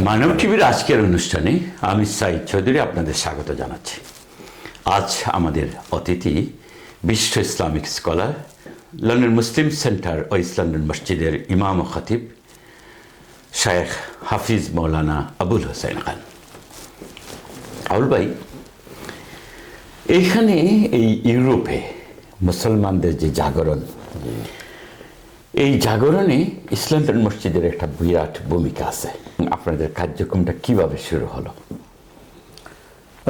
মানব টিভির আজকের অনুষ্ঠানে আমি সাইদ চৌধুরী আপনাদের স্বাগত জানাচ্ছি। আজ আমাদের অতিথি বিশিষ্ট Islamic scholar, London Muslim centre ও ইস্ট লন্ডন মসজিদের ইমাম ও খতিব শায়েখ হাফিজ মৌলানা আবুল হোসেন খান। আবুল ভাই, এইখানে এই ইউরোপে মুসলমানদের যে জাগরণ, এই জাগরণে ইসলাম মসজিদের একটা বিরাট ভূমিকা আছে। আপনাদের কার্যক্রমটা কিভাবে শুরু হলো?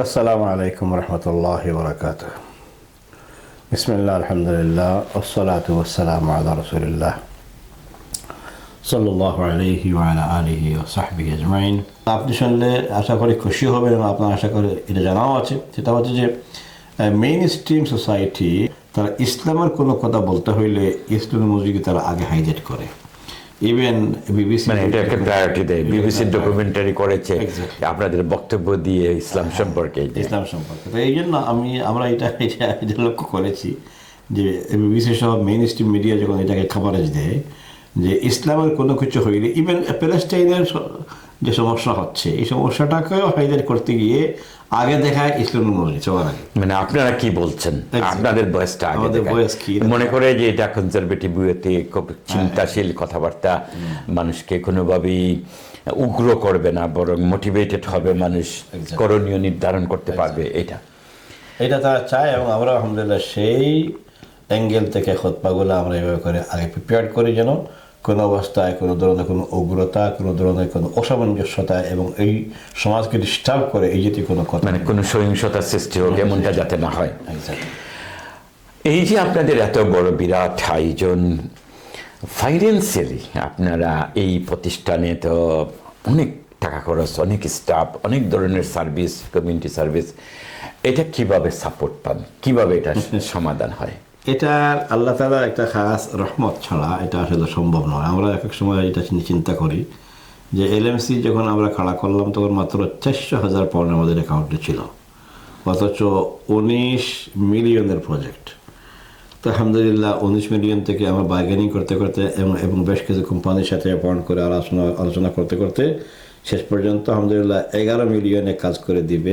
আসসালামু আলাইকুম রহমতুল্লাহি ওয়া বারাকাতুহু। বিসমিল্লাহ, আলহামদুলিল্লাহ, ওয়াসসালাতু ওয়াসসালামু আলা রাসূলিল্লাহ সাল্লাল্লাহু আলাইহি ওয়া আলা আলিহি ওয়া সাহবিহি আজমাইন। আপনি শুনলে আশা করি খুশি হবেন এবং আপনার আশা করি এটা জানাও আছে, সেটা হচ্ছে যে মেইন স্ট্রিম সোসাইটি তারা ইসলামের কোনো কথা বলতে হইলে ইসলামের মসজিদকে তারা আগে হাইলাইট করে। ইভেন বিবিসি এটাকে প্রায়োরিটি দেয়। বিবিসি ডকুমেন্টারি করেছে আপনাদের বক্তব্য দিয়ে ইসলাম সম্পর্কে। তো এই জন্য আমরা এটা লক্ষ্য করেছি যে বিবিসি সহ মেইন স্ট্রিম মিডিয়া যখন এটাকে কভারেজ দেয় যে ইসলামের কোনো কিছু হইলে, ইভেন প্যালেস্টাইনের যে সমস্যা হচ্ছে এই সমস্যাটাকেও হাইলাইট করতে গিয়ে আগে দেখায় ইসলামের মসজিদ সবার আগে। আপনারা কি বলছেন? আপনাদের বয়সটা আমাদের বয়স কি মনে করে যে এটা কনজারভেটিভ ওয়েতে খুব চিন্তাশীল কথাবার্তা, মানুষকে কোনোভাবেই উগ্র করবে না, বরং মোটিভেটেড হবে, মানুষ করণীয় নির্ধারণ করতে পারবে, এটা তারা চায়। এবং আমরা আলহামদুলিল্লাহ সেই অ্যাঙ্গেল থেকে খুতবাগুলো আমরা এভাবে করে আগে প্রিপেয়ার করি, যেন কোনো অবস্থায় কোনো ধরনের কোনো উগ্রতা, কোনো ধরনের কোনো অসামঞ্জস্যতা এবং এই সমাজকে ডিস্টার্ব করে এই জাতীয় কোনো কথা, কোনো সহিংসতার সৃষ্টি হোক এমনটা যাতে না হয়। এই যে আপনাদের এত বড় বিরাট আয়োজন, ফাইন্যান্সিয়ালি আপনারা এই প্রতিষ্ঠানে তো অনেক টাকা খরচ, অনেক স্টাফ, অনেক ধরনের সার্ভিস, কমিউনিটি সার্ভিস, এটা কিভাবে সাপোর্ট পান, কিভাবে এটা সমাধান হয়? এটা আল্লাহ তাআলার একটা খাস রহমত ছাড়া এটা আসলে সম্ভব নয়। আমরা এক এক সময় এটা চিন্তা করি যে এলএমসি যখন আমরা খাড়া করলাম তখন মাত্র 400,000 পাউন্ড আমাদের অ্যাকাউন্টে ছিল, অথচ 19 মিলিয়নের প্রজেক্ট। তো আলহামদুলিল্লাহ 19 মিলিয়ন থেকে আমরা বার্গেনিং করতে করতে এবং বেশ কিছু কোম্পানির সাথে অ্যাপয়েন্ট করে আলোচনা করতে করতে শেষ পর্যন্ত আলহামদুলিল্লাহ 11 মিলিয়নে কাজ করে দিবে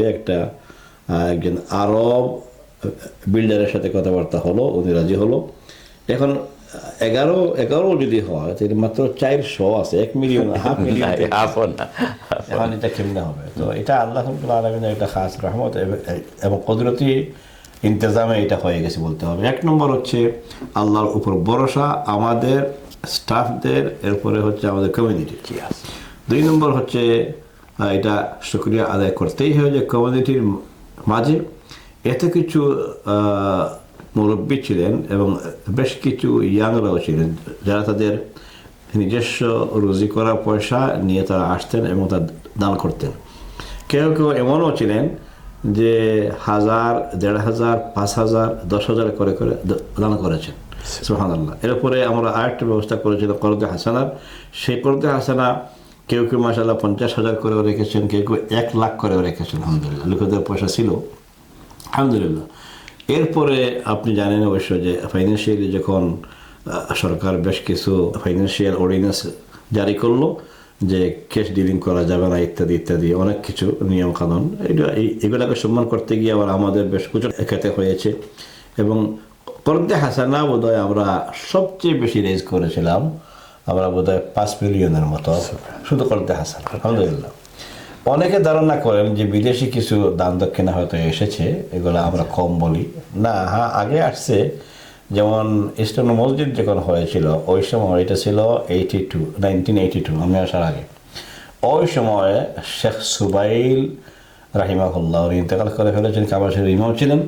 একজন আরব বিল্ডারের সাথে কথাবার্তা হলো, উনি রাজি হলো। এখন 11 যদি হয় তাহলে মাত্র 400 আছে, 1 মিলিয়ন, হাফ মিলিয়ন, এখন এটা কেমনে হবে? তো এটা আল্লাহ রাব্বুল আলামিনের একটা খাস রহমত এবং কুদরতি ইন্তজামে এটা হয়ে গেছে বলতে হবে। এক নম্বর হচ্ছে আল্লাহর উপর ভরসা, আমাদের স্টাফদের, এরপরে হচ্ছে আমাদের কমিউনিটি। 2 নম্বর হচ্ছে এটা শুকরিয়া আদায় করতেই হয় যে কমিউনিটির মাঝে এত কিছু মুরব্বী ছিলেন এবং বেশ কিছু ইয়াংরাও ছিলেন যারা তাদের নিজস্ব রুজি করা পয়সা নিয়ে তারা আসতেন এবং তা দান করতেন। কেউ কেউ এমনও ছিলেন যে 1000, 1500, 5000, 10,000 করে করে দান করেছেন। সুবহানাল্লাহ। এরপরে আমরা আরেকটা ব্যবস্থা করেছিলাম করদে হাসানার। সেই করদে হাসানা কেউ কেউ মাশাআল্লাহ 50,000 করেও রেখেছেন, কেউ কেউ 1 লাখ করেও রেখেছেন। আলহামদুলিল্লাহ, লোকেদের পয়সা ছিল, আলহামদুলিল্লাহ। এরপরে আপনি জানেন অবশ্য যে ফাইন্যান্সিয়ালি যখন সরকার বেশ কিছু ফাইন্যান্সিয়াল অর্ডিন্যান্স জারি করলো যে ক্যাশ ডিলিং করা যাবে না ইত্যাদি ইত্যাদি অনেক কিছু নিয়ম কানুন, এগুলোকে সম্মান করতে গিয়ে আবার আমাদের বেশ কিছু খেতে হয়েছে। এবং করদে হাসানা বোধহয় আমরা সবচেয়ে বেশি রেজ করেছিলাম, আমরা বোধহয় 5 মিলিয়নের মতো শুধু করদে হাসানা। আলহামদুলিল্লাহ। অনেকে ধারণা করেন যে বিদেশি কিছু দান দক্ষিণা হয়তো এসেছে, এগুলো আমরা কম বলি না। হ্যাঁ, আগে আসছে। যেমন ইস্টার্ন মসজিদ যখন হয়েছিল ওই সময়, এটা ছিল 1982, আমি আসার আগে। ওই সময় শেখ সুবাইল রাহিমাহুল্লাহ উনি ইন্তেকাল করে ফেলেছেন, কাবা শরীফের ইমাম ছিলেন,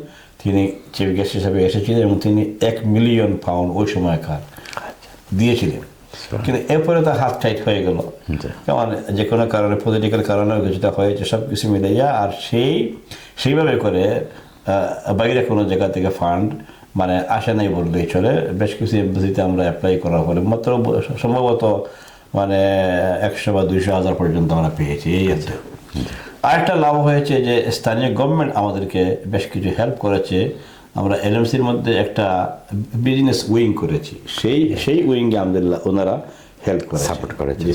তিনি চিফ গেস্ট হিসেবে এসেছিলেন এবং তিনি 1 মিলিয়ন পাউন্ড ওই সময়কার দিয়েছিলেন। কিন্তু এরপরে তার হাত টাইট হয়ে গেল, যেমন যে কোনো কারণে, পলিটিক্যাল কারণেও কিছুটা হয়েছে, সব কিছু মিলে যায়। আর সেইভাবে করে বাইরে কোনো জায়গা থেকে ফান্ড আসে নাই বললেই চলে। বেশ কিছু এমবাসিতে আমরা অ্যাপ্লাই করার পরে মাত্র সম্ভবত 100 বা 200,000 পর্যন্ত আমরা পেয়েছি। এই আছে। আরেকটা লাভ হয়েছে যে স্থানীয় গভর্নমেন্ট আমাদেরকে বেশ কিছু হেল্প করেছে। আমরা এলএমসির মধ্যে একটা বিজনেস উইং করেছি, সেই উইংয়ে আলহামদুলিল্লাহ ওনারা হেল্প করে,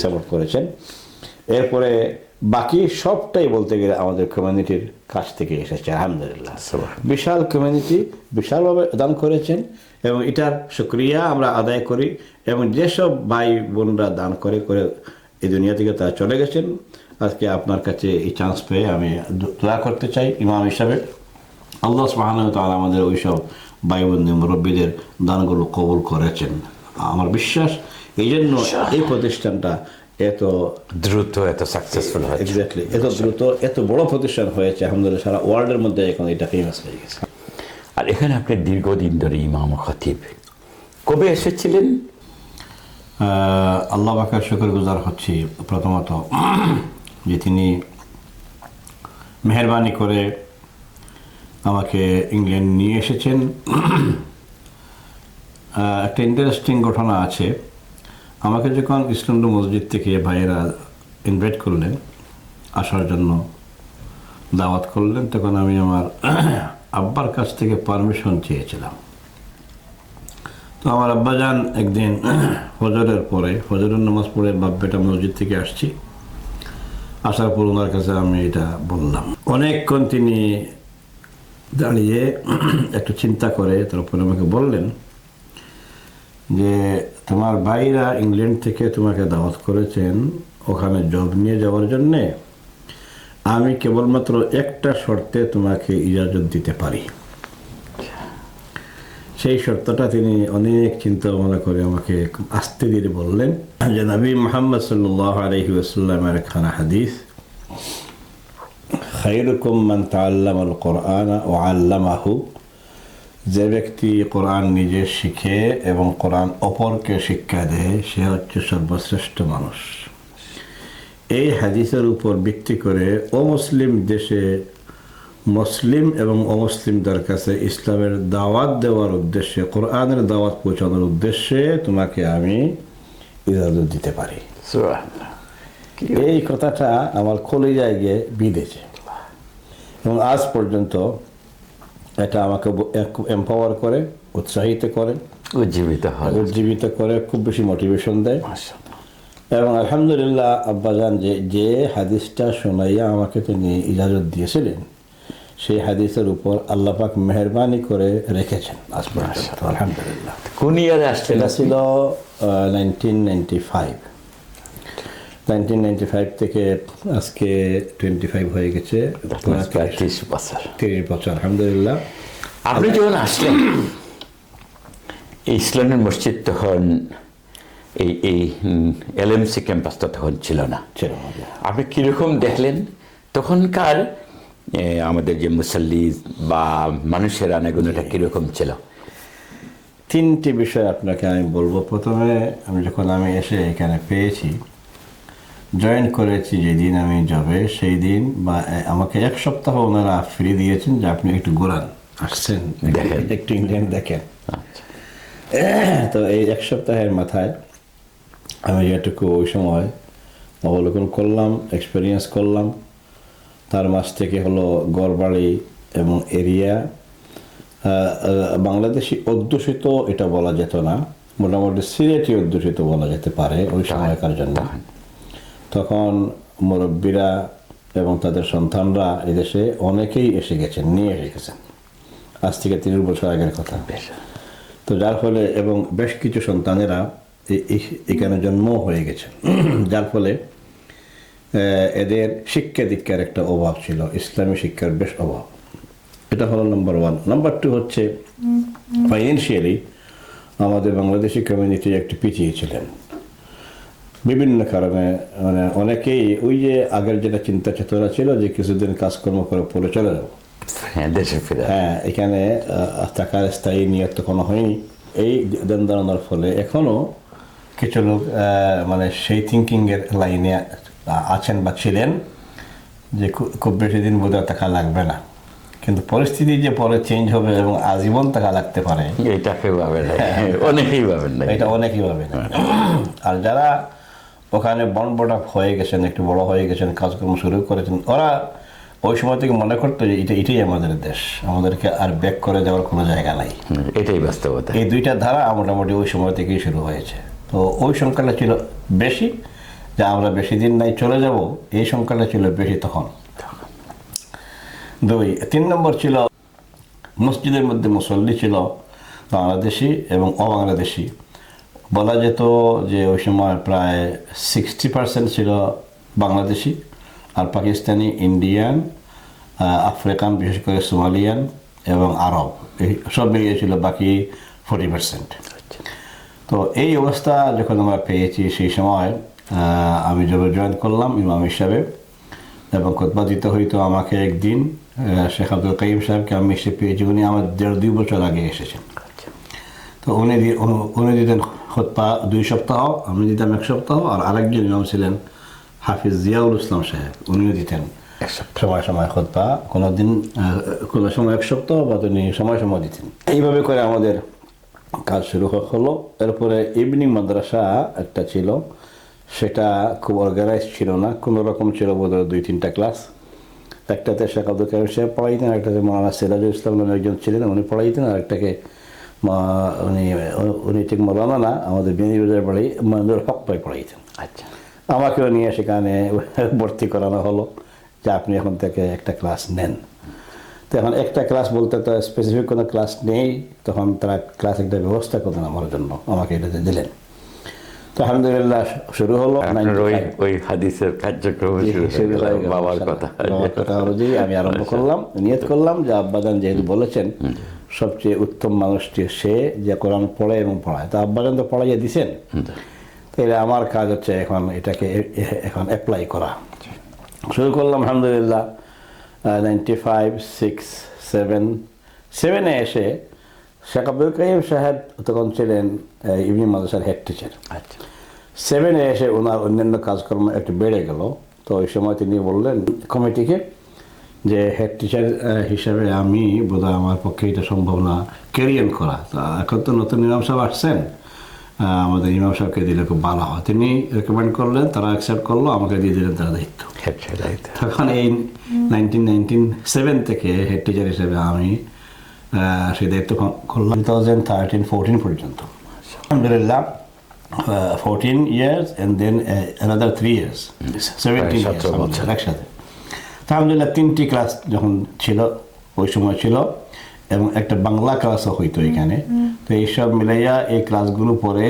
সাপোর্ট করেছেন। এরপরে বাকি সবটাই বলতে গেলে আমাদের কমিউনিটির কাছ থেকে এসেছে আলহামদুলিল্লাহ। বিশাল কমিউনিটি বিশালভাবে দান করেছেন এবং এটার শুকরিয়া আমরা আদায় করি। এবং যেসব ভাই বোনরা দান করে করে এই দুনিয়া থেকে তারা চলে গেছেন, আজকে আপনার কাছে এই চান্স পেয়ে আমি দোয়া করতে চাই ইমাম হিসাবে, আল্লাহ সুবহানাহু ওয়া তাআলা আমাদের ওইসব ভাই বোন মুরব্বীদের দানগুলো কবুল করেছেন। আমার বিশ্বাস এই জন্য এই প্রতিষ্ঠানটা এত দ্রুত এত সাকসেসফুল হয়। এক্স্যাক্টলি এত দ্রুত এত বড় প্রতিষ্ঠান হয়েছে আলহামদুলিল্লাহ, সারা ওয়ার্ল্ডের মধ্যে এখন এটা ফেমাস হয়ে গেছে। আর এখানে আপনি দীর্ঘদিন ধরে ইমাম খতিব, কবে এসেছিলেন? আল্লাহ পাকের শুকরগুজার হচ্ছি প্রথমত যে তিনি মেহেরবানি করে আমাকে ইংল্যান্ড নিয়ে এসেছেন। একটা ইন্টারেস্টিং ঘটনা আছে, আমাকে যখন ইসলামপুর মসজিদ থেকে ভাইয়েরা ইনভাইট করলেন, আসার জন্য দাওয়াত করলেন, তখন আমি আমার আব্বার কাছ থেকে পারমিশন চেয়েছিলাম। তো আমার আব্বাজান একদিন ফজরের পরে, ফজরের নামাজ পড়ে বাপ বেটা মসজিদ থেকে আসছি, আসার পর ওনার কাছে আমি এটা বললাম। অনেকক্ষণ তিনি দাঁড়িয়ে একটু চিন্তা করে তারপরে আমাকে বললেন যে তোমার ভাইরা ইংল্যান্ড থেকে তোমাকে দাওয়াত করেছেন ওখানে জব নিয়ে যাওয়ার জন্যে, আমি কেবলমাত্র একটা শর্তে তোমাকে ইজাজত দিতে পারি। সেই শর্তটা তিনি অনেক চিন্তা ভাবনা করে আমাকে আস্তে ধীরে বললেন যে নবী মুহাম্মদ সাল্লাল্লাহু আলাইহি ওয়াসাল্লামের খানা হাদিস, খায়রুকুম মান তাআল্লামাল কুরআনা ওয়া আল্লামাহু, যে ব্যক্তি কোরআন নিজে শিখে এবং কোরআন অপরকে শিক্ষা দেয় সে হচ্ছে সর্বশ্রেষ্ঠ মানুষ। এই হাদিসের উপর ভিত্তি করে অমুসলিম দেশে মুসলিম এবং অমুসলিমদের কাছে ইসলামের দাওয়াত দেওয়ার উদ্দেশ্যে, কোরআনের দাওয়াত পৌঁছানোর উদ্দেশ্যে তোমাকে আমি ইজাজত দিতে পারি। এই কথাটা আমার কলিজায় গিয়ে বিঁধেছে এবং আজ পর্যন্ত এটা আমাকে এম্পাওয়ার করে, উৎসাহিত করে, উজ্জীবিত করে, খুব বেশি মোটিভেশন দেয়। এবং আলহামদুলিল্লাহ আব্বাজান যে হাদিসটা শোনাইয়া আমাকে তিনি ইজাজত দিয়েছিলেন, সেই হাদিসের উপর আল্লাহ পাক মেহেরবানি করে রেখেছেন আজ পর্যন্ত আলহামদুলিল্লাহ। কোন ইয়ারে আসছেন? এটা ছিল 1995 থেকে আজকে 25 হয়ে গেছে, 30 বছর। 30 বছর আলহামদুলিল্লাহ। আপনি যখন আসলেন এই ইসলামের মসজিদ, তখন এই এলএমসি ক্যাম্পাসটা তখন ছিল না। আপনি কীরকম দেখলেন তখনকার আমাদের যে মুসল্লি বা মানুষের আনাগোনাটা কীরকম ছিল? তিনটি বিষয় আপনাকে আমি বলবো। প্রথমে যখন আমি এসে এখানে পেয়েছি, জয়েন করেছি যেদিন আমি জবে, সেই দিন বা আমাকে এক সপ্তাহ ওনারা ফ্রি দিয়েছেন যে আপনি একটু ঘোরান, আসছেন একটু ইংল্যান্ড দেখেন। তো এই এক সপ্তাহের মাথায় আমি যেটুকু ওই সময় অবলোকন করলাম, এক্সপিরিয়েন্স করলাম, তার মাঝ থেকে হলো গড়বাড়ি এবং এরিয়া বাংলাদেশি অধ্যুষিত এটা বলা যেত না, মোটামুটি সিলেটি অধ্যুষিত বলা যেতে পারে ওই সময়কার জন্য। তখন মুরব্বীরা এবং তাদের সন্তানরা এদেশে অনেকেই এসে গেছেন, নিয়ে এসে গেছেন, আজ থেকে 30 বছর আগের কথা। তো যার ফলে এবং বেশ কিছু সন্তানেরা এখানে জন্ম হয়ে গেছে, যার ফলে এদের শিক্ষা দীক্ষার একটা অভাব ছিল, ইসলামী শিক্ষার বেশ অভাব। এটা হলো নাম্বার 1। নাম্বার 2 হচ্ছে ফাইন্যান্সিয়ালি আমাদের বাংলাদেশি কমিউনিটি একটু পিছিয়ে ছিলেন বিভিন্ন কারণে। মানে অনেকেই ওই যে আগের যেটা চিন্তা চেতনা ছিল যে কিছুদিন কাজকর্ম করে পরে চলে যাবো, দেশে ফিরে, এখানে থাকার স্থায়ী নিয়ত কোনো হয়নি। এই দেন ধারণার ফলে এখনও কিছু লোক মানে সেই থিঙ্কিংয়ের লাইনে আছেন বা ছিলেন যে খুব বেশি দিন বোধহয় টাকা লাগবে না, কিন্তু পরিস্থিতি যে পরে চেঞ্জ হবে এবং আজীবন টাকা লাগতে পারে এটা কেউ ভাবে না, অনেকেই ভাবেন না, এটা অনেকেই ভাবে না। আর যারা ওখানে বড় হয়ে গেছেন, একটু বড় হয়ে গেছেন, কাজকর্ম শুরু করেছেন, ওরা ওই সময় থেকে মনে করতো যে এটাই আমাদের দেশ, আমাদেরকে আর ব্যাক করে যাওয়ার কোনো জায়গা নাই। এটাই বাস্তবতা। এই দুইটা ধারা মোটামুটি ওই সময় থেকেই শুরু হয়েছে। তো ওই সংখ্যাটা ছিল বেশি যে আমরা বেশি দিন নাই চলে যাব, এই সংখ্যাটা ছিল বেশি তখন। 3 নম্বর ছিল মসজিদের মধ্যে মুসল্লি ছিল বাংলাদেশি এবং অবাংলাদেশি। বলা যেত যে ওই সময় প্রায় 60% ছিল বাংলাদেশি, আর পাকিস্তানি, ইন্ডিয়ান, আফ্রিকান, বিশেষ করে সোমালিয়ান এবং আরব, এই সব মিলিয়ে ছিল বাকি 40%। তো এই অবস্থা যখন আমরা পেয়েছি, সেই সময় আমি যখন জয়েন করলাম ইমাম হিসাবে, এবং খুতবা দিতে হইতো আমাকে একদিন। শেখ আব্দুল কাইম সাহেবকে আমি এসে পেয়েছি, উনি আমার 1.5-2 বছর আগে এসেছেন। তো উনি দিতেন খুতবা 2 সপ্তাহ, আমি দিতাম 1 সপ্তাহ, আর আরেকজন ইমাম ছিলেন হাফিজ জিয়াউল ইসলাম সাহেব, উনিও দিতেন সময় সময় খুতবা, কোনো সময় 1 সপ্তাহ বা তিনি সময় সময় দিতেন। এইভাবে করে আমাদের কাজ শুরু হলো। এরপরে ইভিনিং মাদ্রাসা একটা ছিল, সেটা খুব অর্গানাইজ ছিল না, কোনো রকম ছিল বোধহয় 2-3টা ক্লাস। একটাতে শেখ আব্দুল কাইম সাহেব পড়াইতেন, একটাতে মৌলানা সিরাজুল ইসলাম নামে একজন ছিলেন, উনি পড়াইতেন, আর একটাকে উনি ঠিক মৌলানা না, আমাদের বিনিবাজার বাড়ি মঞ্জুর হক ভাই পড়াইতেন। আচ্ছা, আমাকেও নিয়ে সেখানে ভর্তি করানো হলো যে আপনি এখন থেকে একটা ক্লাস নেন। তো এখন একটা ক্লাস বলতে তো স্পেসিফিক কোনো ক্লাস নেই, তখন তারা ক্লাস একটা ব্যবস্থা করলেন আমার জন্য, আমাকে এটাতে দিলেন। তো আলহামদুলিল্লাহ শুরু হলো। ওই হাদিসের কার্যক্রম শুরু হলো, বাবার কথা অনুযায়ী আমি আরম্ভ করলাম, নিয়ত করলাম যে আব্বাজান যেহেতু বলেছেন সবচেয়ে উত্তম মানুষটি সে যে কোরআন পড়ে এবং পড়ায়, তো আব্বাজান তো পড়াইয়া দিছেন, তাহলে আমার কাজ হচ্ছে এখন এটাকে এখন অ্যাপ্লাই করা। শুরু করলাম আলহামদুলিল্লাহ 95-6-7 এসে শেখ আব্দুল কাইম সাহেব তখন ছিলেন ইভিনিং মাদ্রাসার হেড টিচার। আচ্ছা, 7-এ এসে ওনার অন্যান্য কাজকর্ম একটু বেড়ে গেল। তো ওই সময় তিনি বললেন কমিটিকে যে হেড টিচার হিসাবে আমি বোধহয় আমার পক্ষে এটা সম্ভব না ক্যারিয়ার করা, তা এখন তো নতুন ইমাম সাহেব আসছেন, আমাদের ইমাম সাহেবকে দিলে খুব ভালো হয়। তিনি রেকমেন্ড করলেন, তারা অ্যাকসেপ্ট করলো, আমাকে দিয়ে দিলেন তারা দায়িত্ব। তখন এই 1997 থেকে হেড টিচার হিসেবে আমি সেই দায়িত্ব করলাম 2013-14 পর্যন্ত। আলহামদুলিল্লাহ 14 years and then another 3 years, 17 years একসাথে। আলহামদুলিল্লাহ 3টি ক্লাস যখন ছিল ওই সময় ছিল, এবং একটা বাংলা ক্লাসও হইতো এখানে। তো এইসব মিলাইয়া এই ক্লাসগুলো পরে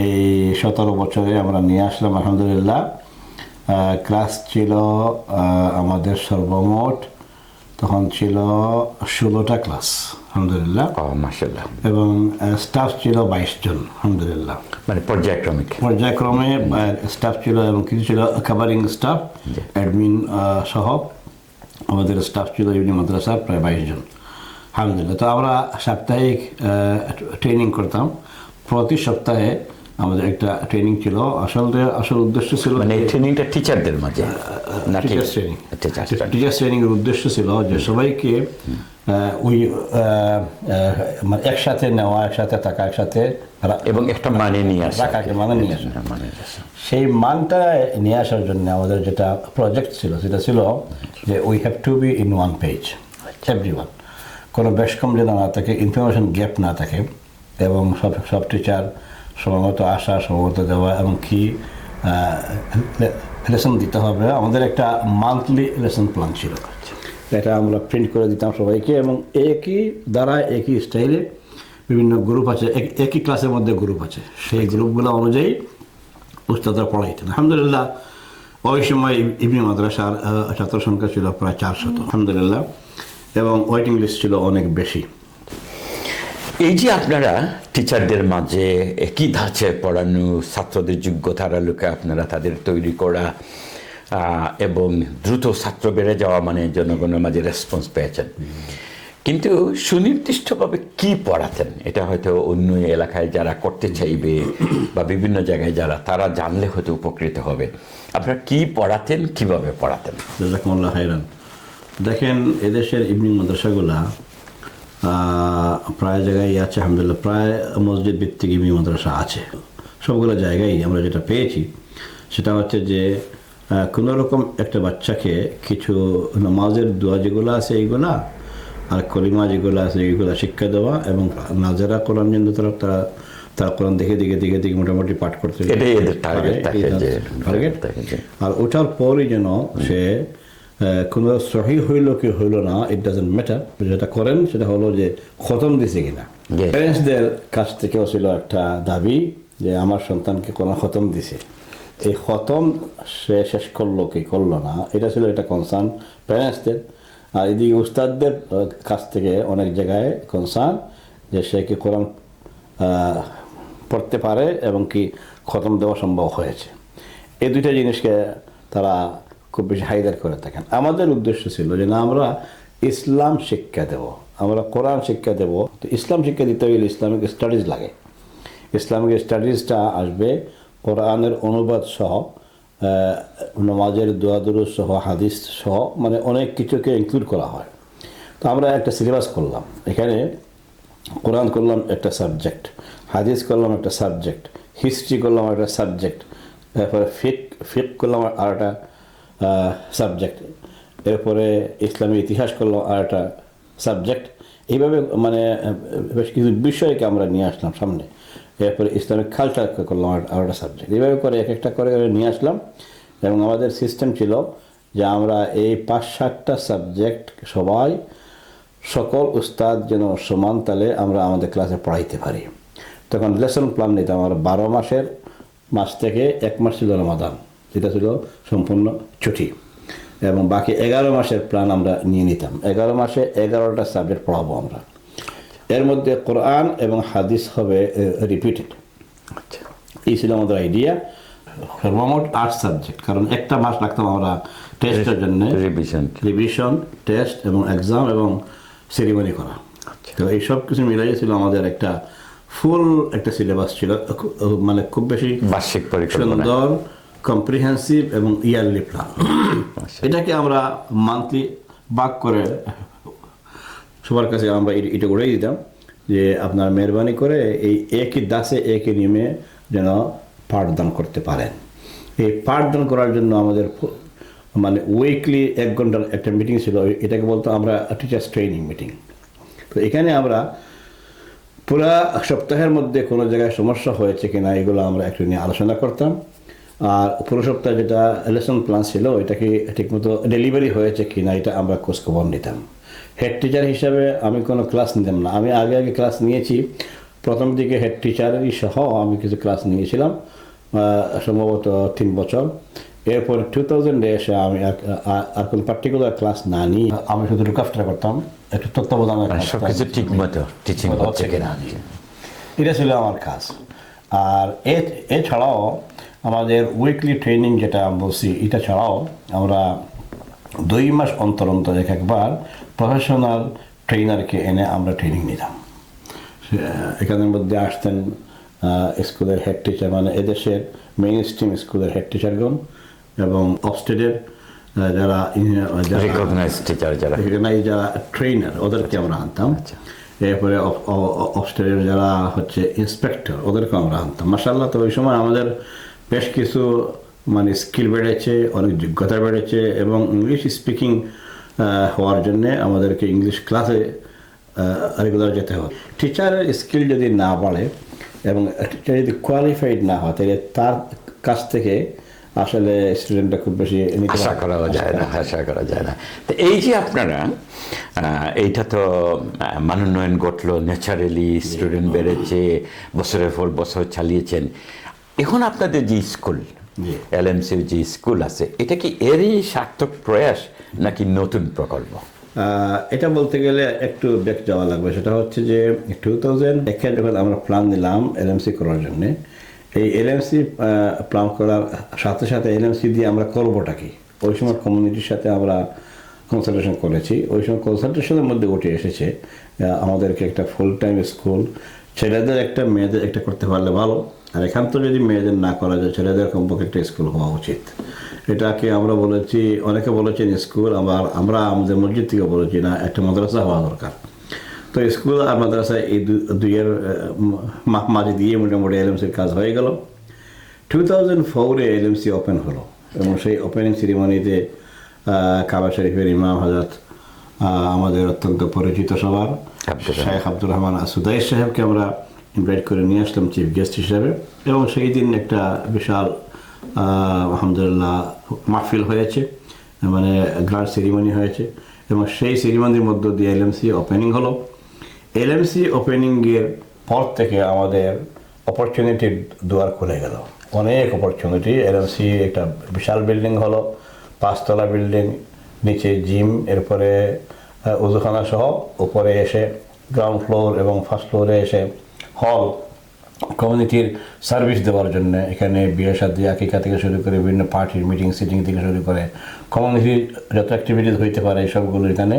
এই 17 বছরে আমরা নিয়ে আসলাম আলহামদুলিল্লাহ। ক্লাস ছিল আমাদের সর্বমোট তখন ছিল 16টা ক্লাস আলহামদুলিল্লাহ, মাশাআল্লাহ, এবং স্টাফ ছিল 22 জন আলহামদুলিল্লাহ। মানে পর্যায়ক্রমে স্টাফ ছিল, এবং কিছু ছিল কাভারিং স্টাফ, অ্যাডমিন সহ আমাদের স্টাফ ছিল ইভিনিং মাদ্রাসার প্রায় 22 জন আলহামদুলিল্লাহ। তো আমরা সাপ্তাহিক ট্রেনিং করতাম, প্রতি সপ্তাহে আমাদের একটা ট্রেনিং ছিল। আসল উদ্দেশ্য ছিল মানে ট্রেনিংটা টিচারদের মাঝে, টিচার ট্রেনিংয়ের উদ্দেশ্য ছিল যে সবাইকে ওই মানে একসাথে নেওয়া, একসাথে থাকা, একসাথে এবং একটা মানে নিয়ে আসা, সেই মানটা নিয়ে আসার জন্য আমাদের যেটা প্রজেক্ট ছিল সেটা ছিল যে we have to be in one page everyone, কোনো বেশ কম যেন না থাকে, ইনফরমেশন গ্যাপ না থাকে, এবং সব টিচার সময়মতো আসা, সময়মতো দেওয়া, এবং কি লেসন দিতে হবে। আমাদের একটা মান্থলি লেসন প্ল্যান ছিল, এটা আমরা প্রিন্ট করে দিতাম সবাইকে, এবং একই দ্বারা একই স্টাইলে বিভিন্ন গ্রুপ আছে, একই ক্লাসের মধ্যে গ্রুপ আছে, সেই গ্রুপগুলো অনুযায়ী উস্তাদরা পড়াইতেন। আলহামদুলিল্লাহ ওই সময় ইভিনিং মাদ্রাসার ছাত্র সংখ্যা ছিল প্রায় 400 আলহামদুলিল্লাহ, এবং ওয়েটিং লিস্ট ছিল অনেক বেশি। এই যে আপনারা টিচারদের মাঝে একই ধাঁচে পড়ানো, ছাত্রদের যোগ্যতার আলোকে আপনারা তাদের তৈরি করা, এবং দ্রুত ছাত্র বেড়ে যাওয়া, মানে জনগণের মাঝে রেসপন্স পেয়েছেন, কিন্তু সুনির্দিষ্টভাবে কি পড়াতেন এটা হয়তো অন্য এলাকায় যারা করতে চাইবে বা বিভিন্ন জায়গায় যারা, তারা জানলে হয়তো উপকৃত হবে। আপনারা কি পড়াতেন, কিভাবে পড়াতেন? জাযাকুমুল্লাহ খাইরান। দেখেন এদেশের ইভিনিং মাদ্রাসাগুলা প্রায় জায়গায় আছে আলহামদুলিল্লাহ, প্রায় মসজিদ ভিত্তিক ইভিনিং মাদ্রাসা আছে সবগুলো জায়গায়। আমরা যেটা পেয়েছি সেটা হচ্ছে যে কোনো রকম একটা বাচ্চাকে কিছু নামাজের দোয়া যেগুলো আছে এইগুলা, আর কলিমা যেগুলো আছে এইগুলো শিক্ষা দেওয়া, এবং নাজারা কোরআন যেন তারা তারা কোরআন দেখে মোটামুটি পাঠ করতে এটাই এদের টার্গেট থাকে যে টার্গেট। আর ওটার পরই যেন সে কোনো সহি হইল কি হইল না, ইট ডাজন্ট ম্যাটার, যেটা করেন সেটা হলো যে খতম দিছে কিনা। Yes. প্যারেন্টসদের কাছ থেকেও ছিল একটা দাবি যে আমার সন্তানকে কোনো খতম দিছে, এই খতম সে শেষ করলো কি করলো না, এটা ছিল একটা কনসার্ন প্যারেন্টসদের। আর এদিকে উস্তাদদের কাছ থেকে অনেক জায়গায় কনসার্ন যে সে কি কোরআন পড়তে পারে এবং কি খতম দেওয়া সম্ভব হয়েছে। এই দুইটা জিনিসকে তারা খুব বেশি হাইলাইট করে থাকেন। আমাদের উদ্দেশ্য ছিল যে না, আমরা ইসলাম শিক্ষা দেব, আমরা কোরআন শিক্ষা দেব। তো ইসলাম শিক্ষা দিতে গেলে ইসলামিক স্টাডিজ লাগে। ইসলামিক স্টাডিজটা আসবে কোরআনের অনুবাদ সহ, নামাজের দোয়া দুরূদ সহ, হাদিস সহ, মানে অনেক কিছুকে ইনক্লুড করা হয়। তো আমরা একটা সিলেবাস করলাম, এখানে কোরআন করলাম একটা সাবজেক্ট, হাদিস করলাম একটা সাবজেক্ট, হিস্ট্রি করলাম একটা সাবজেক্ট, তারপরে ফিক করলাম আর একটা সাবজেক্ট, এরপরে ইসলামী ইতিহাস করলাম আর একটা সাবজেক্ট। এইভাবে মানে বেশ কিছু বিষয়কে আমরা নিয়ে আসলাম সামনে। এরপরে ইসলামিক কালচার করলাম আর একটা সাবজেক্ট। এইভাবে করে এক একটা করে নিয়ে আসলাম। এবং আমাদের সিস্টেম ছিল যে আমরা এই 5-7টা সাবজেক্ট সবাই, সকল উস্তাদ যেন সমান তালে আমরা আমাদের ক্লাসে পড়াইতে পারি। তখন লেসন প্ল্যান নিতাম আমরা। 12 মাস থেকে 1 মাস ছিল রমাদান, যেটা ছিল সম্পূর্ণ ছুটি, এবং বাকি 11 মাসের প্ল্যান আমরা নিয়ে নিতাম। 11 মাসে 11টা সাবজেক্ট পড়াবো আমরা। এর মধ্যে কোরআন এবং হাদিস হবে রিপিটেড। আচ্ছা, এই ছিল আমাদের আইডিয়া। সর্বমোট 8 সাবজেক্ট, কারণ একটা মাস লাগতাম আমরা টেস্টের জন্য, রিভিশন, টেস্ট এবং এক্সাম এবং সেরিমনি করা। তো এই সব কিছু মিলাই ছিল আমাদের একটা ফুল একটা সিলেবাস ছিল, মানে খুব বেশি বার্ষিক পরিকল্পনা, সুন্দর, কম্প্রিহেন্সিভ এবং ইয়ারলি প্ল্যান। এটাকে আমরা মান্থলি ভাগ করে সবার কাছে আমরা এটা উড়াই দিতাম যে আপনার মেহরবানি করে এই একই দাসে একই নিয়মে যেন পাঠদান করতে পারেন। এই পাঠদান করার জন্য আমাদের মানে উইকলি 1 ঘন্টার একটা মিটিং ছিল, এটাকে বলতো আমরা টিচার্স ট্রেনিং মিটিং। তো এখানে আমরা পুরা সপ্তাহের মধ্যে কোনো জায়গায় সমস্যা হয়েছে কিনা এগুলো আমরা একটু নিয়ে আলোচনা করতাম। আর পুরো সপ্তাহে যেটা লেসন প্ল্যান ছিল এটা কি ঠিকমতো ডেলিভারি হয়েছে কিনা এটা আমরা খোঁজখবর নিতাম। হেড টিচার হিসাবে আমি কোনো ক্লাস নিতাম না। আমি আগে ক্লাস নিয়েছি, প্রথম দিকে হেড টিচারেরই সহ আমি কিছু ক্লাস নিয়েছিলাম, সম্ভবত 3 বছর। এরপর 2000 এসে আমি আর কোনো পার্টিকুলার ক্লাস না নিয়ে আমি শুধু লুকাফটা করতাম, একটু তত্ত্বাবধান, সবকিছু ঠিক মতো টিচিং হচ্ছে কিনা, এটা ছিল আমার কাজ। আর এছাড়াও আমাদের উইকলি ট্রেনিং যেটা বলছি, এটা ছাড়াও আমরা 2 মাস অন্তর অন্তর একবার প্রফেশনাল ট্রেনারকে এনে আমরা ট্রেনিং নিতাম। এখানের মধ্যে আসতেন স্কুলের হেড টিচার, মানে এদেশের মেইন স্ট্রিম স্কুলের হেড টিচারগণ, এবং অফস্টেটের যারা ট্রেনার ওদেরকে আমরা আনতাম। এরপরে অফস্টেটের যারা হচ্ছে ইন্সপেক্টর ওদেরকে আমরা আনতাম। মাশাআল্লাহ, তো ওই সময় আমাদের বেশ কিছু মানে স্কিল বেড়েছে, অনেক যোগ্যতা বেড়েছে, এবং ইংলিশ স্পিকিং হওয়ার জন্যে আমাদেরকে ইংলিশ ক্লাসে রেগুলার যেতে হবে। টিচারের স্কিল যদি না বাড়ে এবং টিচার যদি কোয়ালিফাইড না হয়, তাহলে তার কাছ থেকে আসলে স্টুডেন্টটা খুব বেশি আশা করা যায় না। তো এই যে আপনারা এইটা তো মানোন্নয়ন ঘটলো, ন্যাচারালি স্টুডেন্ট বেড়েছে, বছরের পর বছর চালিয়েছেন। এখন আপনাদের যে স্কুল, এলএমসির যে স্কুল আছে, এটা কি এরই সার্থক প্রয়াস নাকি নতুন প্রকল্প? এটা বলতে গেলে একটু ব্যাক যাওয়া লাগবে। সেটা হচ্ছে যে 2001 যখন আমরা প্ল্যান নিলাম এলএমসি করার জন্য, এই এলএমসি প্ল্যান করার সাথে সাথে এলএমসি দিয়ে আমরা করবোটা কি, ওই সময় কমিউনিটির সাথে আমরা কনসালটেশন করেছি। ওই সময় কনসালটেশনের মধ্যে উঠে এসেছে আমাদেরকে একটা ফুল টাইম স্কুল, ছেলেদের একটা মেয়েদের একটা করতে পারলে ভালো, আর এখান তো যদি মেয়েদের না করা যায়, ছেলেদের কমপক্ষে একটা স্কুল হওয়া উচিত। এটাকে আমরা বলেছি, অনেকে বলেছেন স্কুল, আমরা আমাদের মসজিদ থেকে বলেছি না, একটা মাদ্রাসা হওয়া দরকার। তো স্কুল আর মাদ্রাসা এই দুইয়ের মাঝে দিয়ে মোটামুটি এলএমসির কাজ হয়ে গেল। 2004 এলএমসি ওপেন হলো, এবং সেই ওপেনিং সেরিমনিতে কাবা শরীফের ইমাম হযরত আমাদের অত্যন্ত পরিচিত সবার শেখ আব্দুর রহমান সুদাইস সাহেবকে আমরা ইনভাইট করে নিয়ে আসলাম চিফ গেস্ট হিসাবে, এবং সেই দিন একটা বিশাল আলহামদুলিল্লাহ মাহফিল হয়েছে, মানে গ্রান্ড সেরিমনি হয়েছে, এবং সেই সেরিমনির মধ্য দিয়ে এলএমসি ওপেনিং হলো। এলএমসি ওপেনিংয়ের পর থেকে আমাদের অপরচুনিটির দুয়ার খুলে গেল, অনেক অপরচুনিটি। এলএমসি একটা বিশাল বিল্ডিং হলো, 5 তলা বিল্ডিং, নিচে জিম, এরপরে উজুখানা সহ, উপরে এসে গ্রাউন্ড ফ্লোর এবং ফার্স্ট ফ্লোরে এসে হল, কমিউনিটির সার্ভিস দেওয়ার জন্য এখানে বিয়ে শাদী আকিকা থেকে শুরু করে বিভিন্ন পার্টির মিটিং সিটিং থেকে শুরু করে কমিউনিটির যত অ্যাক্টিভিটিস হইতে পারে সবগুলো এখানে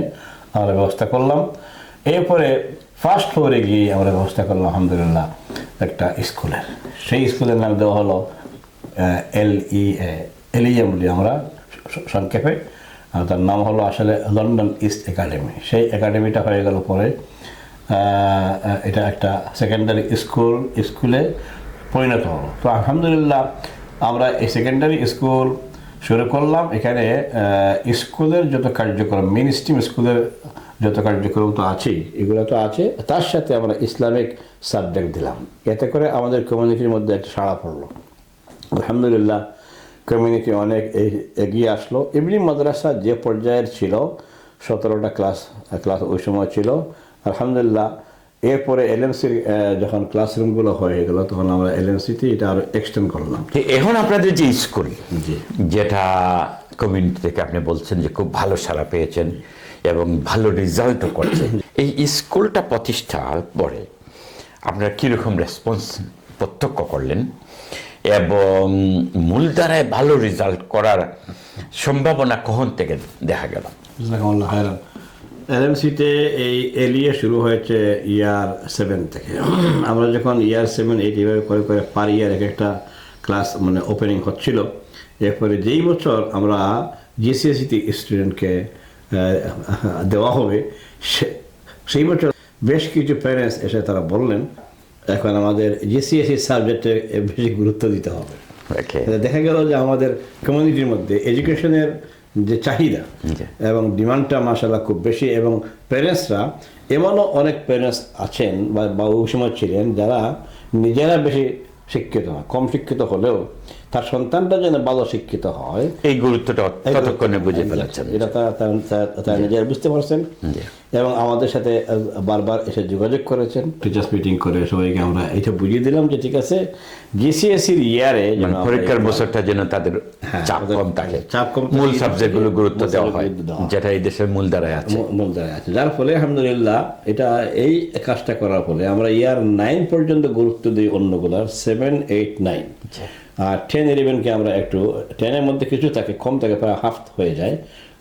আমরা ব্যবস্থা করলাম। এরপরে ফার্স্ট ফ্লোরে গিয়ে আমরা ব্যবস্থা করলাম আলহামদুলিল্লাহ একটা স্কুলের। সেই স্কুলের নাম দেওয়া হলো LEA বলি আমরা সংক্ষেপে, তার নাম হলো আসলে লন্ডন ইস্ট একাডেমি। সেই একাডেমিটা হয়ে গেল পরে এটা একটা সেকেন্ডারি স্কুলে পরিণত হলো। তো আলহামদুলিল্লাহ আমরা এই সেকেন্ডারি স্কুল শুরু করলাম। এখানে স্কুলের যত কার্যক্রম, মেইন স্ট্রিম স্কুলের যত কার্যক্রম তো আছেই, এগুলো তো আছে, তার সাথে আমরা ইসলামিক সাবজেক্ট দিলাম। এতে করে আমাদের কমিউনিটির মধ্যে একটা সাড়া পড়লো। আলহামদুলিল্লাহ কমিউনিটি অনেক এগিয়ে আসলো। এমনি মাদ্রাসা যে পর্যায়ের ছিল 17টা ক্লাস ওই সময় ছিল আলহামদুলিল্লাহ। এরপরে এলএমসির যখন ক্লাসরুমগুলো হয়ে গেল তখন আমরা এলএমসিতে এটা আরও এক্সটেন্ড করলাম। এখন আপনাদের যে স্কুল, জি, যেটা কমিউনিটি থেকে আপনি বলছেন যে খুব ভালো সাড়া পেয়েছেন এবং ভালো রেজাল্টও করছে, এই স্কুলটা প্রতিষ্ঠার পরে আপনারা কীরকম রেসপন্স প্রত্যক্ষ করলেন এবং মূলধারায় ভালো রেজাল্ট করার সম্ভাবনা কখন থেকে দেখা গেল? এলএমসিতে এই এলিয়ে শুরু হয়েছে ইয়ার 7 থেকে। আমরা যখন ইয়ার 7, 8 এইভাবে করে করে পার ইয়ার একটা ক্লাস মানে ওপেনিং হচ্ছিল। এরপরে যেই বছর আমরা জিসিএসিতে স্টুডেন্টকে দেওয়া হবে সেই বছর বেশ কিছু প্যারেন্টস এসে তারা বললেন এখন আমাদের জিসিএসি সাবজেক্টে বেশি গুরুত্ব দিতে হবে। দেখা গেল যে আমাদের কমিউনিটির মধ্যে এডুকেশনের যে চাহিদা এবং ডিমান্ডটা মাশাআল্লাহ খুব বেশি, এবং প্যারেন্টসরা এমনও অনেক প্যারেন্টস আছেন বা ওই সময় ছিলেন যারা নিজেরা বেশি শিক্ষিত না, কম শিক্ষিত হলেও তার সন্তানটা যেন ভালো শিক্ষিত হয় এই গুরুত্বটা ততক্ষণে বুঝে ফেলেছেন, এটা তারা নিজেরা বুঝতে পারছেন এবং আমাদের সাথে বারবার এসে যোগাযোগ করেছেন। টিচার্স মিটিং করে সবাইকে আমরা এটা বুঝিয়ে দিলাম যে ঠিক আছে জিসিএসির ইয়ারে পরীক্ষার বছরটা যেন তাদের চাপ কম থাকে, মূল সাবজেক্টগুলো গুরুত্ব দেওয়া হয় যেটা এই দেশের মূলধারায় আছে। যার ফলে আলহামদুলিল্লাহ এটা এই কাজটা করার ফলে আমরা ইয়ার 9 পর্যন্ত গুরুত্ব দিই, অন্যগুলার 7, 8, 9 আর 10, 11কে আমরা একটু 10-এর মধ্যে কিছু থাকে, কম থাকে, প্রায় হাফ হয়ে যায়।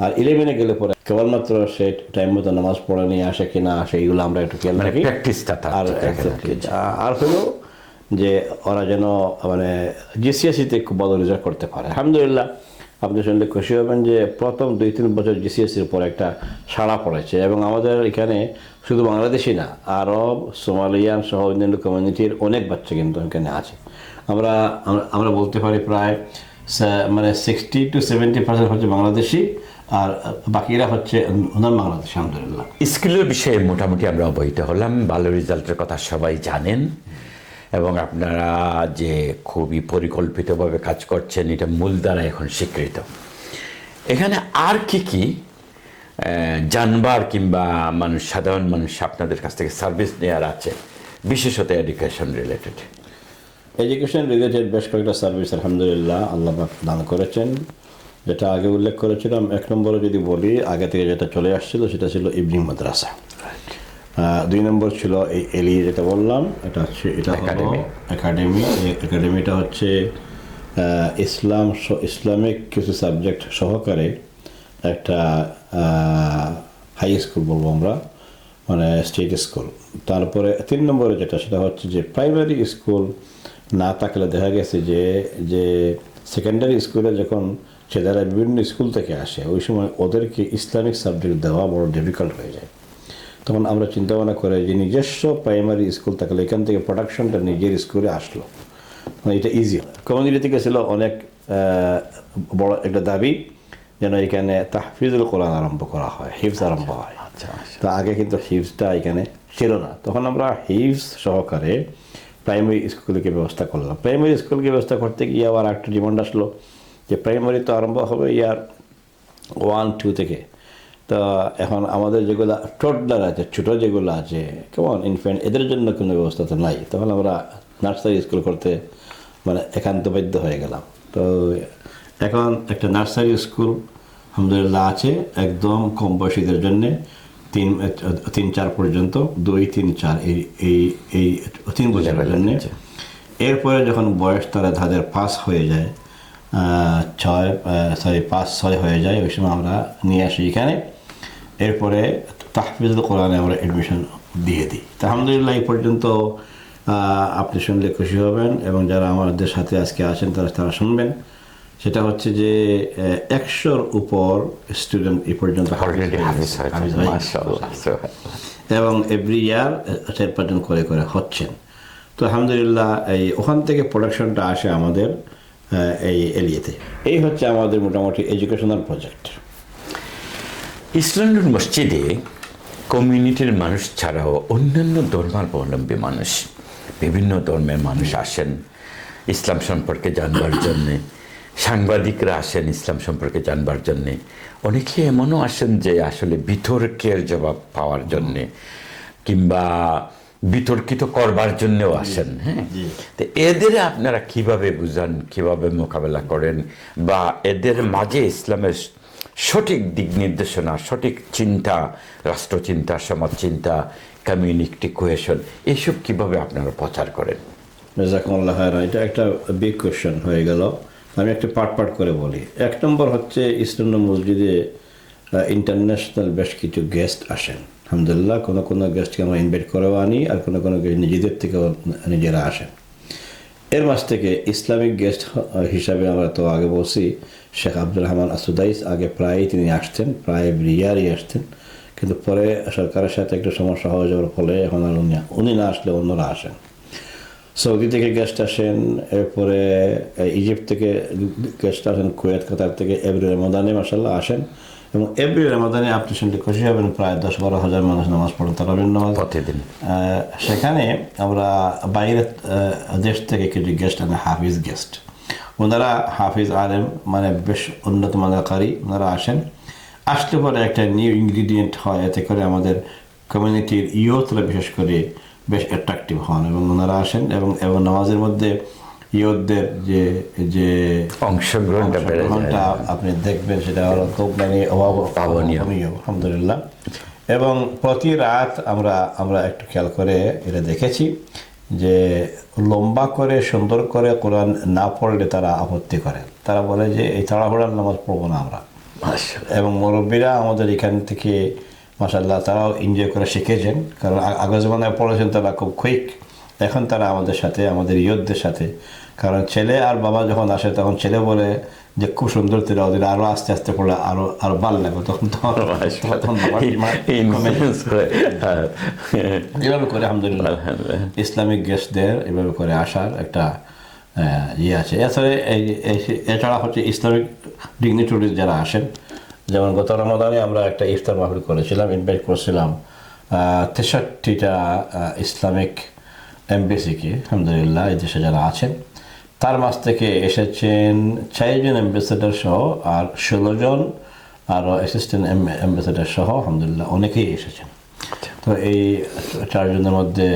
আর 11-এ গেলে পরে কেবলমাত্র সে টাইম মতো নামাজ পড়া নিয়ে আসে কি না আসে এইগুলো আমরা একটু খেয়াল রাখি। আর হলো যে ওরা যেন মানে জিসিএসিতে খুব ভালো রেজাল্ট করতে পারে। আলহামদুলিল্লাহ আপনি শুনলে খুশি হবেন যে প্রথম 2-3 বছর জিসিএসির পর একটা সাড়া পড়েছে, এবং আমাদের এখানে শুধু বাংলাদেশি না, আরব, সোমালিয়ান সহ অন্যান্য কমিউনিটির অনেক বাচ্চা কিন্তু এখানে আছে। আমরা বলতে পারি প্রায় মানে 60 to 70% হচ্ছে বাংলাদেশি, আর বাকিরা হচ্ছে নন বাংলাদেশি। আলহামদুলিল্লাহ স্কুলের বিষয়ে মোটামুটি আমরা অবহিত হলাম, ভালো রেজাল্টের কথা সবাই জানেন এবং আপনারা যে খুবই পরিকল্পিতভাবে কাজ করছেন এটা মূল দ্বারা এখন স্বীকৃত। এখানে আর কি জানবার কিংবা সাধারণ মানুষ আপনাদের কাছ থেকে সার্ভিস নেওয়ার আছে, বিশেষত এডুকেশন রিলেটেড? এডুকেশন রিলেটেড বেশ কয়েকটা সার্ভিস আলহামদুলিল্লাহ আল্লাহ দান করেছেন। যেটা আগে উল্লেখ করেছিলাম, 1 নম্বরে যদি বলি আগে থেকে যেটা চলে আসছিল সেটা ছিল ইভিনিং মাদ্রাসা। 2 নম্বর ছিল এই এলি যেটা বললাম, এটা হচ্ছে একাডেমি। একাডেমিটা হচ্ছে ইসলামিক কিছু সাবজেক্ট সহকারে একটা হাই স্কুল বলবো আমরা, মানে স্টেট স্কুল। তারপরে 3 নম্বরে যেটা সেটা হচ্ছে যে প্রাইমারি স্কুল না থাকলে দেখা গেছে যে সেকেন্ডারি স্কুলে যখন ছেলেরা বিভিন্ন স্কুল থেকে আসে ওই সময় ওদেরকে ইসলামিক সাবজেক্ট দেওয়া বড় ডিফিকাল্ট হয়ে যায়। তখন আমরা চিন্তা ভাবনা করে যে নিজস্ব প্রাইমারি স্কুল থাকলে এখান থেকে প্রোডাকশনটা নিজের স্কুলে আসলো, মানে এটা ইজি। কমিউনিটি থেকে ছিল অনেক বড় একটা দাবি যেন এখানে তাহফিজুল কোরআন আরম্ভ করা হয়, হিফজ আরম্ভ হয়। আচ্ছা, তো আগে কিন্তু হিফজটা এখানে ছিল না, তখন আমরা হিফজ সহকারে প্রাইমারি স্কুলকে ব্যবস্থা করলাম। প্রাইমারি স্কুলকে ব্যবস্থা করতে গিয়ে আবার একটা ডিমান্ড আসলো যে প্রাইমারি তো আরম্ভ হবে ইয়ার 1-2 থেকে। তো এখন আমাদের যেগুলো টোডলার আছে, ছোটো যেগুলো আছে, কেমন ইনফ্যান্ট, এদের জন্য কোনো ব্যবস্থা তো নাই। তখন আমরা নার্সারি স্কুল করতে মানে একান্ত বাধ্য হয়ে গেলাম। তো এখন একটা নার্সারি স্কুল আলহামদুলিল্লাহ আছে একদম কম বয়সীদের জন্যে, 3-4 পর্যন্ত, 2-3-4 এই 3 বছরের জন্যে। এরপরে যখন বয়স তাদের পাস হয়ে যায়, 5-6 হয়ে যায়, ওই সময় আমরা নিয়ে আসি এখানে। এরপরে তাহফিজুল কোরআনে আমরা অ্যাডমিশন দিয়ে দিই। তা আলহামদুলিল্লাহ এই পর্যন্ত আপনি শুনলে খুশি হবেন, এবং যারা আমাদের সাথে আজকে আছেন তারা শুনবেন। সেটা হচ্ছে যে 100-র উপর স্টুডেন্ট এই পর্যন্ত হাফিজ এবং এভরি ইয়ার 4-5 জন করে হচ্ছেন। তো আলহামদুলিল্লাহ এই ওখান থেকে প্রোডাকশনটা আসে আমাদের এই এলিয়াতে। এই হচ্ছে আমাদের মোটামুটি এডুকেশনাল প্রজেক্ট। ইসলাম মসজিদে কমিউনিটির মানুষ ছাড়াও অন্যান্য ধর্মাবলম্বী মানুষ, বিভিন্ন ধর্মের মানুষ আসেন ইসলাম সম্পর্কে জানবার জন্যে, সাংবাদিকরা আসেন ইসলাম সম্পর্কে জানবার জন্যে, অনেকে এমনও আসেন যে আসলে বিতর্কের জবাব পাওয়ার জন্যে কিংবা বিতর্কিত করবার জন্যও আসেন। হ্যাঁ, তো এদের আপনারা কিভাবে বুঝান, কিভাবে মোকাবেলা করেন, বা এদের মাঝে ইসলামের সঠিক দিক নির্দেশনা, সঠিক চিন্তা, রাষ্ট্রচিন্তা, সমাজচিন্তা, কমিউনিটি কোহেশন, এইসব কিভাবে আপনারা প্রচার করেন? জাযাকুমুল্লাহ খায়রান। এটা একটা বিগ কোয়েশ্চেন হয়ে গেল। আমি একটা পার্ট করে বলি। 1 নম্বর হচ্ছে ইসলাম মসজিদে ইন্টারন্যাশনাল বেশ কিছু গেস্ট আসেন। আলহামদুলিল্লাহ কোনো গেস্টকে আমরা ইনভাইট করেও আনি, আর কোনো গেস্ট নিজেদের থেকেও নিজেরা আসেন। এর মাঝ থেকে ইসলামিক গেস্ট হিসাবে আমরা তো আগে বলছি শেখ আব্দুর রহমান আসুদাইস, আগে প্রায় তিনি আসতেন, প্রায় রিয়ারই আসতেন, কিন্তু পরে সরকারের সাথে একটু সমস্যা হয়ে যাওয়ার ফলে এখন আর উনি না আসলে অন্যরা আসেন। সৌদি থেকে গেস্ট আসেন, এরপরে ইজিপ্ট থেকে গেস্ট আসেন, কুয়েত, কাতার থেকে এভরি রমাদানে মাশাআল্লাহ আসেন। এবং এভরি রমাদানে আপনি শুনলে খুশি হবেন প্রায় 10-12 হাজার মানুষ নামাজ পড়েন তারাবির নামাজ প্রতিদিন। সেখানে আমরা বাইরের দেশ থেকে কিছু গেস্ট আনে, হাফিজ গেস্ট। ওনারা হাফিজ আলেম, মানে বেশ উন্নত মানের কারি, ওনারা আসেন। আসলে পরে একটা নিউ ইনগ্রিডিয়েন্ট হয়, এতে করে আমাদের কমিউনিটির ইয়ুথরা বিশেষ করে বেশ অ্যাট্রাকটিভ হন, এবং ওনারা আসেন এবং নামাজের মধ্যে ইয়ুথদের যে অংশগ্রহণটা আপনি দেখবেন, সেটা হলো খুব মানে অভাবনীয় আলহামদুলিল্লাহ। এবং প্রতি রাত আমরা একটু খেয়াল করে এটা দেখেছি যে লম্বা করে সুন্দর করে কোরআন না পড়লে তারা আপত্তি করে, তারা বলে যে এই তাড়াহুড়ার নামাজ পড়বো না আমরা। এবং মুরব্বীরা আমাদের এখান থেকে মাশাআল্লাহ তারাও এনজয় করে শিখেছেন, কারণ আগের জমানায় পড়েছেন তারা খুব কুইক। এখন তারা আমাদের সাথে, আমাদের ইয়ুথদের সাথে, কারণ ছেলে আর বাবা যখন আসে তখন ছেলে বলে যে খুব সুন্দর তেলাওয়াত, আরো আস্তে আস্তে পড়লে আরো ভালো লাগবে, তখন এভাবে করে আলহামদুলিল্লাহ ইসলামিক গেস্টদের এভাবে করে আসার একটা আছে। এছাড়া হচ্ছে ইসলামিক ডিগনিটরিজ যারা আসেন, যেমন গত রমাদানে আমরা একটা ইফতার মাহফিল করেছিলাম, ইনভাইট করেছিলাম 63টা ইসলামিক এমবেসিকে, আলহামদুলিল্লাহ এই দেশে যারা আছেন তার মাঝ থেকে এসেছেন 4 জন অ্যাম্বাসেডার সহ, আর 16 জন আরও অ্যাসিস্ট্যান্ট অ্যাম্বাসেডার সহ, আলহামদুলিল্লাহ অনেকেই এসেছেন। তো এই 4 জনের মধ্যে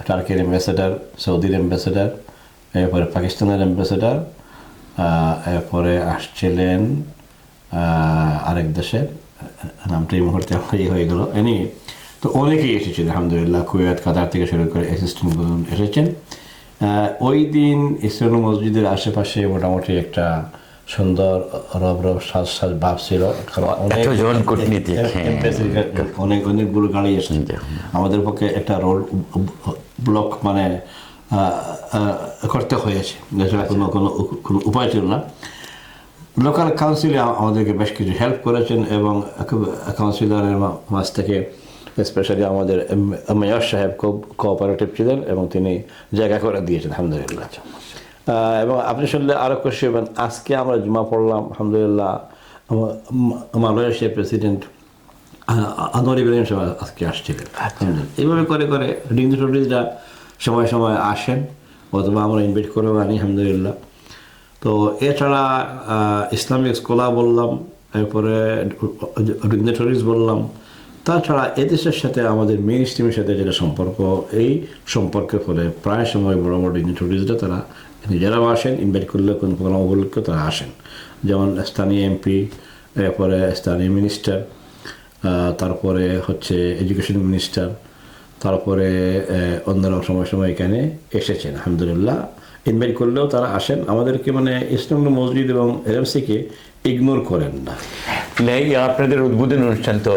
টার্কির অ্যাম্বাসেডার, সৌদির অ্যাম্বাসেডার, এরপরে পাকিস্তানের অ্যাম্বাসেডার, এরপরে আসছিলেন আরেক দেশের নামটা এই মুহূর্তে হয়ে গেল এনি। তো অনেকেই এসেছেন আলহামদুলিল্লাহ, কুয়েত, কাতার থেকে শুরু করে অ্যাসিস্ট্যান্টগুলো এসেছেন। ওই দিন ইসলাম মসজিদের আশেপাশে মোটামুটি একটা সুন্দর রব সাজ ভাব ছিল, অনেকগুলো গাড়ি এসেছে। আমাদের পক্ষে একটা রোড ব্লক মানে করতে হয়েছে, কোনো উপায় ছিল না। লোকাল কাউন্সিলে আমাদেরকে বেশ কিছু হেল্প করেছেন, এবং কাউন্সিলরের মাঝ থেকে স্পেশালি আমাদের মেয়র সাহেব খুব কোঅপারেটিভ ছিলেন, এবং তিনি জায়গা করে দিয়েছেন আলহামদুলিল্লাহ। এবং আপনি শুনলে আরও খুশি হবেন, আজকে আমরা জুমা পড়লাম আলহামদুলিল্লাহ, মালয়েশিয়ার প্রেসিডেন্ট আনোয়ার ইব্রাহিম সাহেব আজকে আসছিলেন। এইভাবে করে করে ডিগনিটারিজরা সময় সময় আসেন, অথবা আমরা ইনভাইট করেও আনি আলহামদুলিল্লাহ। তো এছাড়া ইসলামিক স্কলার বললাম, এরপরে ডিগনিটারিজ বললাম, তাছাড়া এদেশের সাথে আমাদের মেইন স্ট্রিমের সাথে যেটা সম্পর্ক, এই সম্পর্কের ফলে প্রায় সময় বড় বড় ডিগনিটারিজরা তারা নিজেরাও আসেন, ইনভাইট করলে কোনো প্রোগ্রাম উপলক্ষে তারা আসেন, যেমন স্থানীয় এমপি, এরপরে স্থানীয় মিনিস্টার, তারপরে হচ্ছে এডুকেশন মিনিস্টার, তারপরে অন্যরা সময় সময় এখানে এসেছেন আলহামদুলিল্লাহ। ইনভাইট করলেও তারা আসেন, আমাদেরকে মানে ইসলাম মসজিদ এবং এলএমসিকে ইগনোর করেন না। এই আপনাদের উদ্বোধন অনুষ্ঠান তো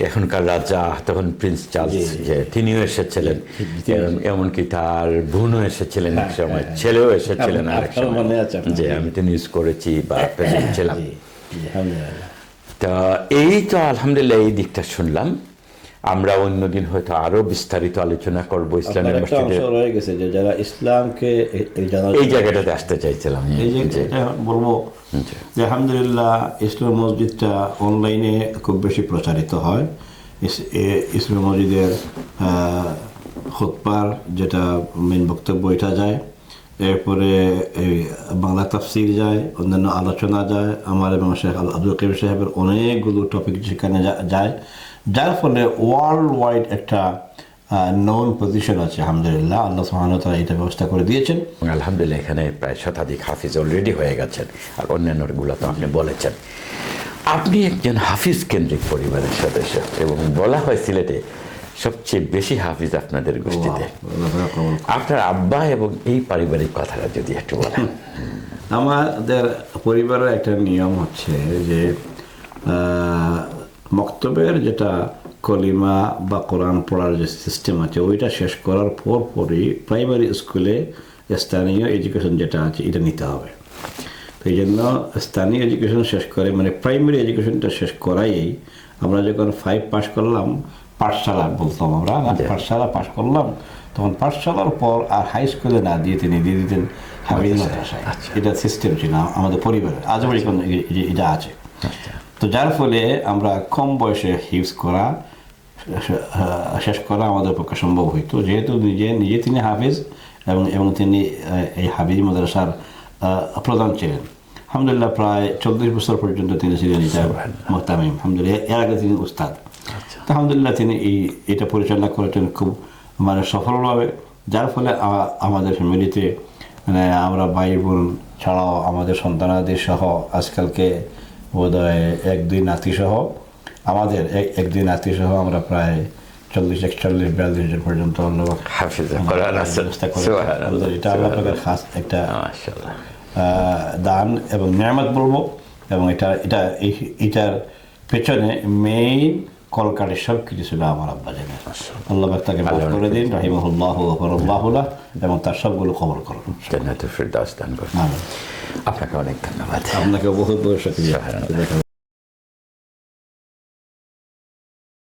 এখনকার রাজা, তখন প্রিন্স চার্লস, যে তিনিও এসেছিলেন, এমনকি তার বোনও এসেছিলেন এক সময়, ছেলেও এসেছিলেন আরেক সময়, যে আমি তো নিউজ করেছি বা প্রেজেন্ট ছিলাম। তা এই তো আলহামদুলিল্লাহ এই দিকটা শুনলাম। আমরা অন্যদিন হয়তো আরো বিস্তারিত আলোচনা করবো ইসলামের মসজিদে রয়ে গেছে যে যারা ইসলামকে এই জায়গাটাতে আসতে চাইছিলাম। বলবো যে আলহামদুলিল্লাহ ইসলাম মসজিদটা অনলাইনে খুব বেশি প্রচারিত হয়। ইসলাম মসজিদের খুতবার যেটা মেন বক্তব্য এটা যায়, এরপরে এই বাংলা তাফসির যায়, অন্যান্য আলোচনা যায়, আমার এবং শেখ আব্দুল কবির সাহেবের অনেকগুলো টপিক সেখানে যায়, যার ফলে ওয়ার্ল্ড ওয়াইড একটা নন পজিশন আছে আলহামদুলিল্লাহ। আল্লাহ সুবহানাহু ওয়া তাআলা এটা ব্যবস্থা করে দিয়েছেন আলহামদুলিল্লাহ। এখানে প্রায় শতাধিক হাফিজ অলরেডি হয়ে গেছেন, আর অন্যান্যগুলো তো আপনি বলেছেন। আপনি একজন হাফিজ কেন্দ্রিক পরিবারের সদস্য, এবং বলা হয় সিলেটে সবচেয়ে বেশি হাফিজ আপনাদের গোষ্ঠীতে। আপনার আব্বা এবং এই পারিবারিক কথাটা যদি একটু বলেন। আমাদের পরিবারের একটা নিয়ম হচ্ছে যে মক্তবের যেটা কলিমা বা কোরআন পড়ার যে সিস্টেম আছে, ওইটা শেষ করার পরই প্রাইমারি স্কুলে স্থানীয় এডুকেশন যেটা আছে এটা নিতে হবে। তো এই জন্য স্থানীয় এডুকেশন শেষ করে, মানে প্রাইমারি এডুকেশনটা শেষ করাই আমরা যখন 5 পাস করলাম, পাঠশালা বলতাম আমরা, পাঠশালা পাস করলাম, তখন পাঠশালার পর আর হাই স্কুলে না দিয়ে দিয়ে দিতেন হাফিজ মাদ্রাসায়। এটা সিস্টেম ছিল আমাদের পরিবারে, আজও এটা আছে। তো যার ফলে আমরা কম বয়সে হিফজ করা শেষ করা আমাদের পক্ষে সম্ভব হইতো, যেহেতু নিজে তিনি হাফিজ এবং তিনি এই হাফিজ মাদ্রাসার প্রধান ছিলেন আলহামদুলিল্লাহ। প্রায় 40 বছর পর্যন্ত তিনি ছিলেন মুহতামিম আলহামদুলিল্লাহ। এর আগে তিনি উস্তাদ। আলহামদুলিল্লাহ তিনি এটা পরিচালনা করেছেন খুব মানে সফলভাবে, যার ফলে আমাদের ফ্যামিলিতে মানে আমরা ভাই বোন ছাড়াও আমাদের সন্তানাদি সহ আজকালকে বোধহয় 1-2 নাতি সহ আমাদের 1-2 নাতি সহ আমরা প্রায় 40-41-42 জন পর্যন্ত এটা আল্লাহ খাস একটা দান এবং নিয়ামত বলবো। এবং এটার পেছনে মেইন কলকাঠি সব কিছু ছিল আমার আব্বা জানেন। আল্লাহ তাকে মাফ করে দিন, রাহিমাহুল্লাহ ওয়া গফারাল্লাহু, এবং তার সবগুলো খবর করুন। জান্নাতুল ফিরদাউস দান করুন। আপনাকে অনেক ধন্যবাদ। আপনাকে বহুত শুকরিয়া।